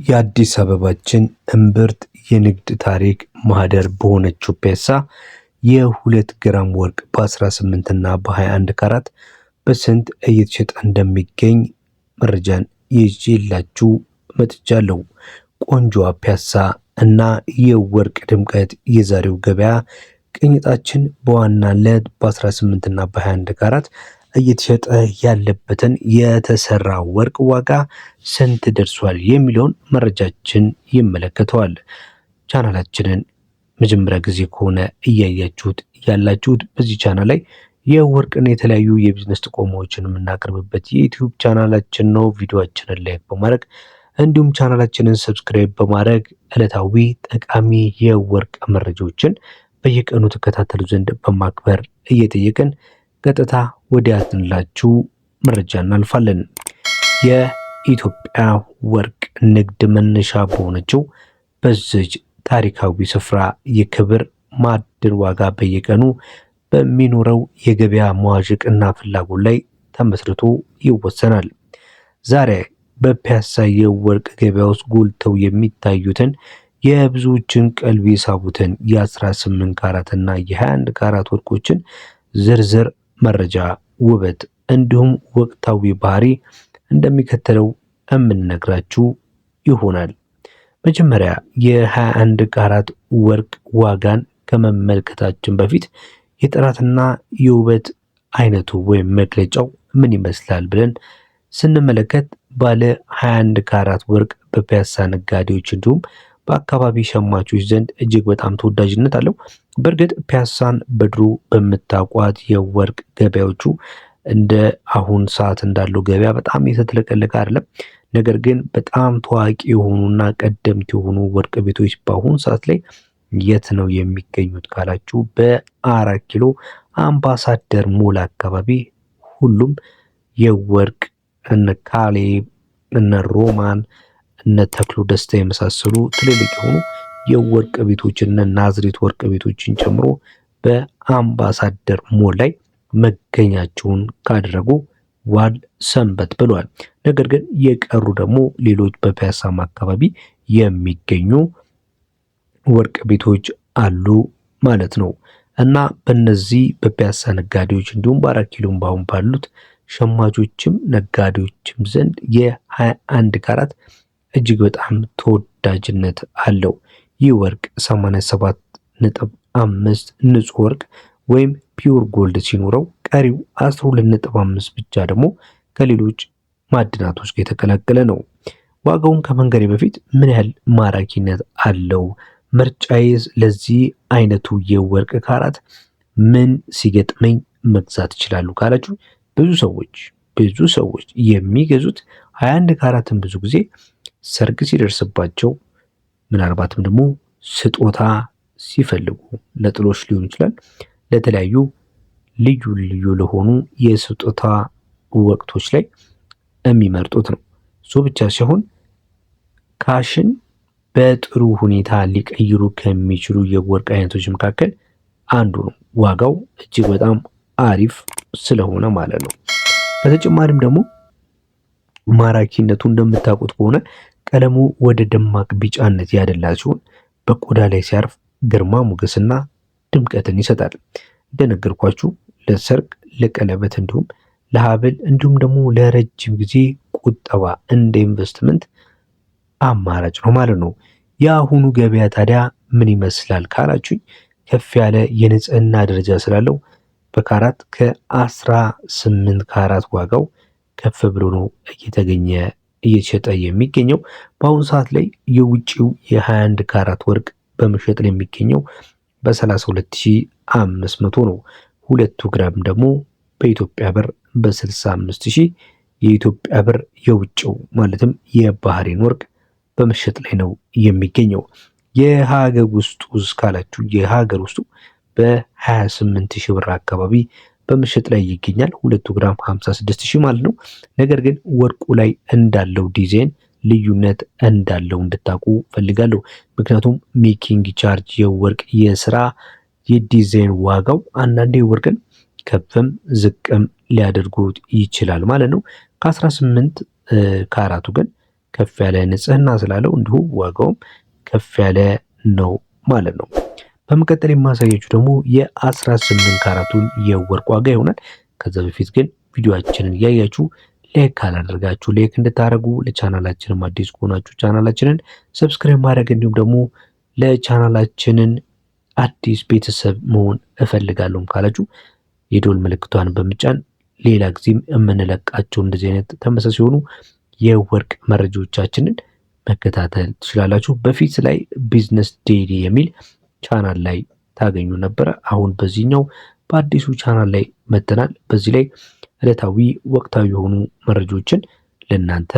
የአዲስ አበባችን እምብርት የንግድ ታሪክ ማህደር በሆነችው ፒያሳ የ2 ግራም ወርቅ በ18 እና በ21 ካራት በስንት እየተሸጠ እንደሚገኝ መረጃን ይዤላችሁ መጥቻለሁ። ቆንጆዋ ፒያሳ እና የወርቅ ድምቀት የዛሬው ገበያ ቅኝታችን በዋናነት በ18 እና በ21 ካራት እየተሸጠ ያለበትን የተሰራ ወርቅ ዋጋ ስንት ደርሷል የሚለውን መረጃችን ይመለከተዋል። ቻናላችንን መጀመሪያ ጊዜ ከሆነ እያያችሁት ያላችሁት በዚህ ቻናል ላይ የወርቅና የተለያዩ የቢዝነስ ጥቆማዎችን የምናቀርብበት የዩቲዩብ ቻናላችን ነው። ቪዲዮአችንን ላይክ በማድረግ እንዲሁም ቻናላችንን ሰብስክራይብ በማድረግ ዕለታዊ ጠቃሚ የወርቅ መረጃዎችን በየቀኑ ተከታተሉ ዘንድ በማክበር እየጠየቅን ቀጥታ ወደ ያዝንላችሁ መረጃ እናልፋለን። የኢትዮጵያ ወርቅ ንግድ መነሻ በሆነችው በዚች ታሪካዊ ስፍራ የክብር ማዕድን ዋጋ በየቀኑ በሚኖረው የገበያ መዋዠቅና ፍላጎት ላይ ተመስርቶ ይወሰናል። ዛሬ በፒያሳ የወርቅ ገበያ ውስጥ ጎልተው የሚታዩትን የብዙዎችን ቀልብ የሳቡትን የ18 ካራት እና የ21 ካራት ወርቆችን ዝርዝር መረጃ፣ ውበት እንዲሁም ወቅታዊ ባህሪ እንደሚከተለው የምንነግራችሁ ይሆናል። መጀመሪያ የ21 ካራት ወርቅ ዋጋን ከመመልከታችን በፊት የጥራትና የውበት አይነቱ ወይም መግለጫው ምን ይመስላል ብለን ስንመለከት ባለ 21 ካራት ወርቅ በፒያሳ ነጋዴዎች እንዲሁም በአካባቢ ሸማቾች ዘንድ እጅግ በጣም ተወዳጅነት አለው። በእርግጥ ፒያሳን በድሮ በምታውቋት የወርቅ ገበያዎቹ እንደ አሁን ሰዓት እንዳለው ገበያ በጣም የተጥለቀለቀ አይደለም። ነገር ግን በጣም ታዋቂ የሆኑና ቀደምት የሆኑ ወርቅ ቤቶች በአሁን ሰዓት ላይ የት ነው የሚገኙት ካላችሁ በ4 ኪሎ አምባሳደር ሞል አካባቢ ሁሉም የወርቅ እነ ካሌብ እነ ሮማን እነ ተክሉ ደስታ የመሳሰሉ ትልልቅ የሆኑ የወርቅ ቤቶችን እነ ናዝሬት ወርቅ ቤቶችን ጨምሮ በአምባሳደር ሞል ላይ መገኛቸውን ካደረጉ ዋል ሰንበት ብለዋል። ነገር ግን የቀሩ ደግሞ ሌሎች በፒያሳም አካባቢ የሚገኙ ወርቅ ቤቶች አሉ ማለት ነው። እና በእነዚህ በፒያሳ ነጋዴዎች እንዲሁም በ4 ኪሎም ባሁን ባሉት ሸማቾችም ነጋዴዎችም ዘንድ የ21 ካራት እጅግ በጣም ተወዳጅነት አለው። ይህ ወርቅ 87.5 ንጹህ ወርቅ ወይም ፒውር ጎልድ ሲኖረው ቀሪው 12.5 ብቻ ደግሞ ከሌሎች ማዕድናቶች ጋር የተቀላቀለ ነው። ዋጋውን ከመንገሬ በፊት ምን ያህል ማራኪነት አለው፣ ምርጫዬስ ለዚህ አይነቱ የወርቅ ካራት ምን ሲገጥመኝ መግዛት ይችላሉ ካላችሁ ብዙ ሰዎች የሚገዙት 21 ካራትን ብዙ ጊዜ ሰርግ ሲደርስባቸው ምናልባትም ደግሞ ስጦታ ሲፈልጉ ለጥሎሽ ሊሆን ይችላል፣ ለተለያዩ ልዩ ልዩ ለሆኑ የስጦታ ወቅቶች ላይ የሚመርጡት ነው። እሱ ብቻ ሲሆን ካሽን በጥሩ ሁኔታ ሊቀይሩ ከሚችሉ የወርቅ አይነቶች መካከል አንዱ ነው። ዋጋው እጅግ በጣም አሪፍ ስለሆነ ማለት ነው። በተጨማሪም ደግሞ ማራኪነቱ እንደምታውቁት ከሆነ ቀለሙ ወደ ደማቅ ቢጫነት ያደላ ሲሆን በቆዳ ላይ ሲያርፍ ግርማ ሞገስና ድምቀትን ይሰጣል። እንደነገርኳችሁ ለሰርግ፣ ለቀለበት እንዲሁም ለሀብል እንዲሁም ደግሞ ለረጅም ጊዜ ቁጠባ እንደ ኢንቨስትመንት አማራጭ ነው ማለት ነው። የአሁኑ ገበያ ታዲያ ምን ይመስላል ካላችሁኝ ከፍ ያለ የንጽህና ደረጃ ስላለው በካራት ከ18 ካራት ዋጋው ከፍ ብሎ ነው እየተሸጠ የሚገኘው። በአሁኑ ሰዓት ላይ የውጪው የ21 ካራት ወርቅ በመሸጥ ላይ የሚገኘው በ32500 ነው። 2 ግራም ደግሞ በኢትዮጵያ ብር በ65000 የኢትዮጵያ ብር የውጭው ማለትም የባህሬን ወርቅ በመሸጥ ላይ ነው የሚገኘው። የሀገር ውስጡ እስካላችሁ የሀገር ውስጡ በ28000 ብር አካባቢ በመሸጥ ላይ ይገኛል። 2 ግራም 56000 ማለት ነው። ነገር ግን ወርቁ ላይ እንዳለው ዲዛይን ልዩነት እንዳለው እንድታውቁ ፈልጋለሁ። ምክንያቱም ሜኪንግ ቻርጅ የወርቅ የስራ የዲዛይን ዋጋው አንዳንዴ ወርቅን ከፍም ዝቅም ሊያደርጉት ይችላል ማለት ነው። ከ18 ካራቱ ግን ከፍ ያለ ንጽህና ስላለው እንዲሁ ዋጋውም ከፍ ያለ ነው ማለት ነው። በመቀጠል የማሳያችሁ ደግሞ የ18 ካራቱን የወርቅ ዋጋ ይሆናል። ከዛ በፊት ግን ቪዲዮአችንን እያያችሁ ላይክ ካላደረጋችሁ ላይክ እንድታደርጉ፣ ለቻናላችንም አዲስ ከሆናችሁ ቻናላችንን ሰብስክራይብ ማድረግ እንዲሁም ደግሞ ለቻናላችንን አዲስ ቤተሰብ መሆን እፈልጋለሁ ካላችሁ የደወል ምልክቷን በመጫን ሌላ ጊዜም የምንለቃቸው እንደዚህ አይነት ተመሳሳይ ሲሆኑ የወርቅ መረጃዎቻችንን መከታተል ትችላላችሁ። በፊት ላይ ቢዝነስ ዴይሊ የሚል ቻናል ላይ ታገኙ ነበረ። አሁን በዚህኛው በአዲሱ ቻናል ላይ መጥተናል። በዚህ ላይ ዕለታዊ ወቅታዊ የሆኑ መረጃዎችን ለእናንተ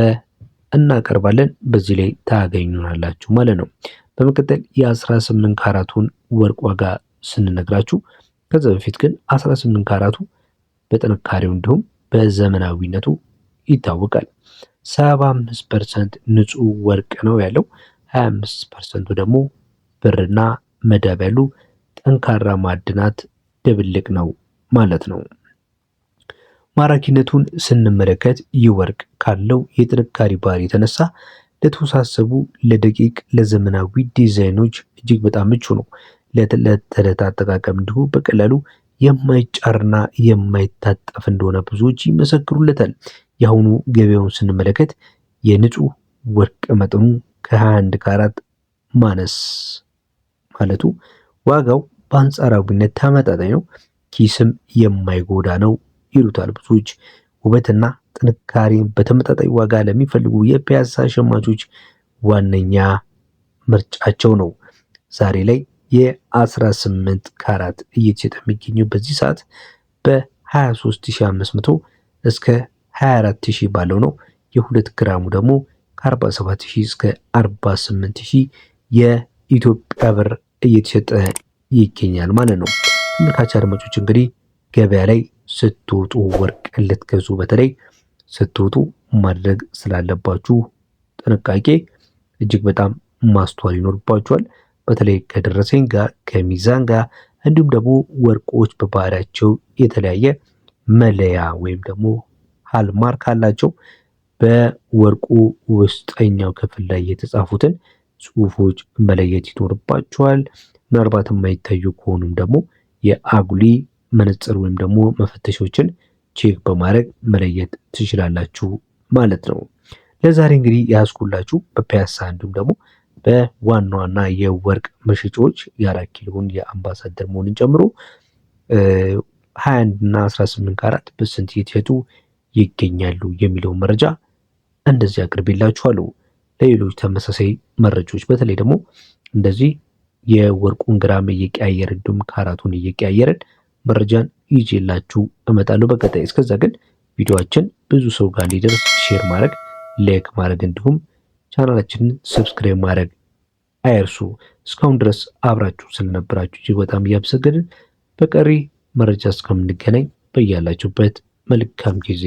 እናቀርባለን። በዚህ ላይ ታገኙናላችሁ ማለት ነው። በመቀጠል የ18 ካራቱን ወርቅ ዋጋ ስንነግራችሁ ከዛ በፊት ግን 18 ካራቱ በጥንካሬው እንዲሁም በዘመናዊነቱ ይታወቃል። 75% ንጹህ ወርቅ ነው ያለው። 25%ቱ ደግሞ ብርና መዳብ ያሉ ጠንካራ ማዕድናት ድብልቅ ነው ማለት ነው። ማራኪነቱን ስንመለከት ይህ ወርቅ ካለው የጥንካሬ ባህሪ የተነሳ ለተወሳሰቡ፣ ለደቂቅ፣ ለዘመናዊ ዲዛይኖች እጅግ በጣም ምቹ ነው። ለተለት አጠቃቀም እንዲሁ በቀላሉ የማይጫርና የማይታጠፍ እንደሆነ ብዙዎች ይመሰክሩለታል። የአሁኑ ገበያውን ስንመለከት የንጹህ ወርቅ መጠኑ ከ21 ካራት ማነስ ማለቱ ዋጋው በአንጻራዊነት ተመጣጣኝ ነው፣ ኪስም የማይጎዳ ነው ይሉታል ብዙዎች። ውበትና ጥንካሬን በተመጣጣኝ ዋጋ ለሚፈልጉ የፒያሳ ሸማቾች ዋነኛ ምርጫቸው ነው። ዛሬ ላይ የ18 ካራት እየተሸጠ የሚገኘው በዚህ ሰዓት በ23500 እስከ 24000 ባለው ነው። የ2 ግራሙ ደግሞ ከ47000 እስከ 48000 የኢትዮጵያ ብር እየተሸጠ ይገኛል ማለት ነው። ተመልካች አድማጮች እንግዲህ ገበያ ላይ ስትወጡ ወርቅ ልትገዙ በተለይ ስትወጡ ማድረግ ስላለባችሁ ጥንቃቄ እጅግ በጣም ማስተዋል ይኖርባችኋል። በተለይ ከደረሰኝ ጋር ከሚዛን ጋር እንዲሁም ደግሞ ወርቆች በባህሪያቸው የተለያየ መለያ ወይም ደግሞ ሃልማርክ አላቸው። በወርቁ ውስጠኛው ክፍል ላይ የተጻፉትን ጽሑፎች መለየት ይኖርባችኋል። ምናልባት የማይታዩ ከሆኑም ደግሞ የአጉሊ መነጽር ወይም ደግሞ መፈተሾችን ቼክ በማድረግ መለየት ትችላላችሁ ማለት ነው። ለዛሬ እንግዲህ ያስኩላችሁ በፒያሳ እንዲሁም ደግሞ በዋና ዋና የወርቅ መሸጫዎች የ4 ኪሎን የአምባሳደር መሆንን ጨምሮ 21 እና 18 ካራት በስንት እየተሸጡ ይገኛሉ የሚለውን መረጃ እንደዚህ አቅርቤላችኋለሁ። ለሌሎች ተመሳሳይ መረጃዎች በተለይ ደግሞ እንደዚህ የወርቁን ግራም እየቀያየርን እንዲሁም ካራቱን እየቀያየርን መረጃን ይዤላችሁ እመጣለሁ በቀጣይ። እስከዛ ግን ቪዲዮአችን ብዙ ሰው ጋር ሊደርስ ሼር ማድረግ፣ ላይክ ማድረግ እንዲሁም ቻናላችንን ሰብስክራይብ ማድረግ አይርሱ። እስካሁን ድረስ አብራችሁ ስለነበራችሁ እጅግ በጣም እያመሰገንን በቀሪ መረጃ እስከምንገናኝ በያላችሁበት መልካም ጊዜ